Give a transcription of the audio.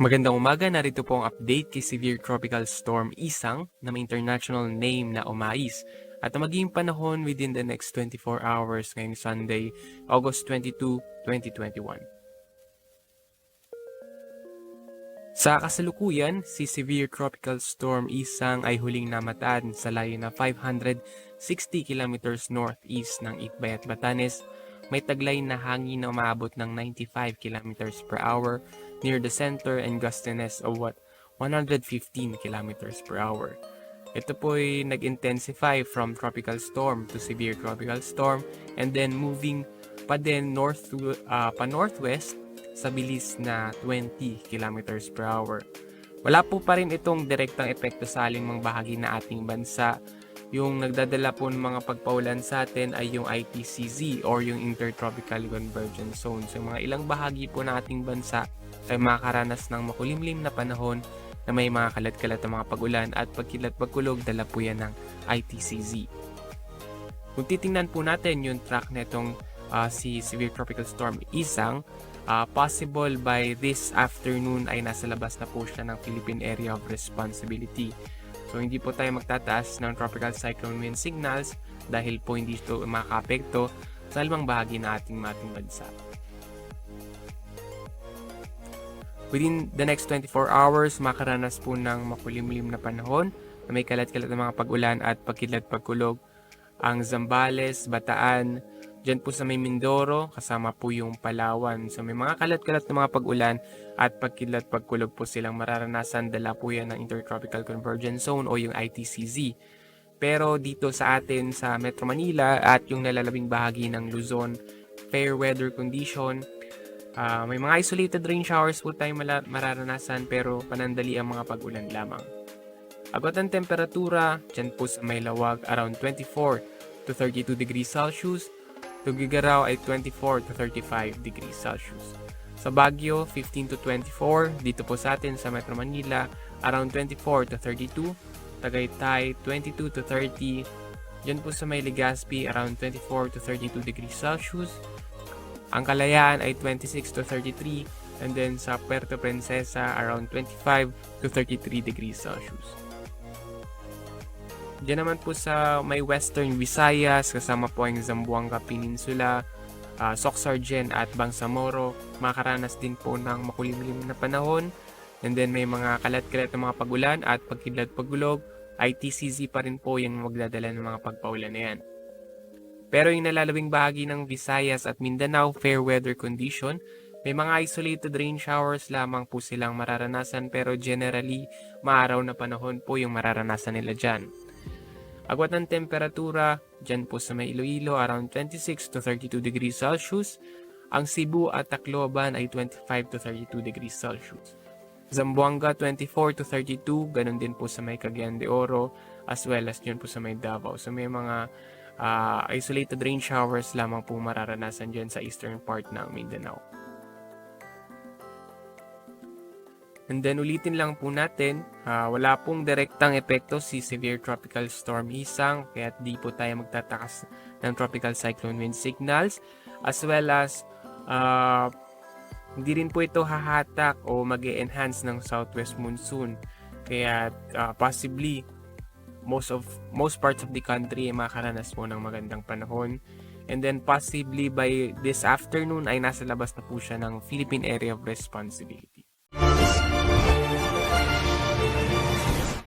Magandang umaga, narito po ang update kay Severe Tropical Storm Isang na may international name na umais at ang magiging panahon within the next 24 hours ngayong Sunday, August 22, 2021. Sa kasalukuyan, si Severe Tropical Storm Isang ay huling namataan sa layo na 560 kilometers northeast ng Itbay at Batanes. May taglay na hangin na umaabot ng 95 kilometers per hour near the center and gustiness of 115 kilometers per hour. Ito po ay nag-intensify from tropical storm to severe tropical storm and then moving pa din northwest sa bilis na 20 kilometers per hour. Wala po pa rin itong direktang epekto sa aling bahagi na ating bansa. Yung nagdadala po ng mga pagpaulan sa atin ay yung ITCZ or yung Intertropical Convergence Zone. So mga ilang bahagi po ng ating bansa ay makakaranas ng makulimlim na panahon na may mga kalat-kalat na mga pag-ulan at pagkilat-pagkulog, dala po yan ng ITCZ. Kung titingnan po natin yung track na itong si Severe Tropical Storm Isang, possible by this afternoon ay nasa labas na po siya ng Philippine Area of Responsibility. So hindi po tayo magtataas ng tropical cyclone wind signals dahil po hindi ito makakapekto sa alimang bahagi na ating bansa. Within the next 24 hours, makaranas po ng makulimlim na panahon na may kalat-kalat na mga pag-ulan at pagkilat-pagkulog ang Zambales, Bataan, dyan po sa may Mindoro, kasama po yung Palawan. So may mga kalat-kalat na mga pag-ulan at pagkilat-pagkulog po silang mararanasan. Dala po yan ng Intertropical Convergence Zone o yung ITCZ. Pero dito sa atin sa Metro Manila at yung nalalabing bahagi ng Luzon, fair weather condition. May mga isolated rain showers po tayong mararanasan pero panandali ang mga pag-ulan lamang. Agad ang temperatura, dyan po sa may Lawag around 24 to 32 degrees Celsius. Tugigaraw ay 24 to 35 degrees Celsius. Sa Baguio, 15 to 24. Dito po sa atin sa Metro Manila, around 24 to 32. Tagaytay, 22 to 30. Diyan po sa may Legazpi, around 24 to 32 degrees Celsius. Ang Kalayaan ay 26 to 33. And then sa Puerto Princesa, around 25 to 33 degrees Celsius. Diyan naman po sa may Western Visayas, kasama po ang Zamboanga Peninsula, Soxargen at Bangsamoro, makaranas din po ng makulimlim na panahon. And then may mga kalat-kalat na mga pag-ulan at pagkilat-pagulog. ITCZ pa rin po yung magdadala ng mga pagpaulan na yan. Pero yung nalalabing bahagi ng Visayas at Mindanao, fair weather condition. May mga isolated rain showers lamang po silang mararanasan pero generally maaraw na panahon po yung mararanasan nila dyan. Agwat ng temperatura, dyan po sa may Iloilo, around 26 to 32 degrees Celsius. Ang Cebu at Tacloban ay 25 to 32 degrees Celsius. Zamboanga, 24 to 32, ganun din po sa may Cagayan de Oro, as well as dyan po sa may Davao. So may mga isolated rain showers lamang po mararanasan dyan sa eastern part ng Mindanao. And then ulitin lang po natin, wala pong direktang epekto si Severe Tropical Storm Isang, kaya di po tayo magtatakas ng tropical cyclone wind signals, as well as hindi rin po ito hahatak o mag-e-enhance ng southwest monsoon. Kaya possibly most parts of the country ay makaranas po ng magandang panahon. And then possibly by this afternoon ay nasa labas na po siya ng Philippine Area of Responsibility.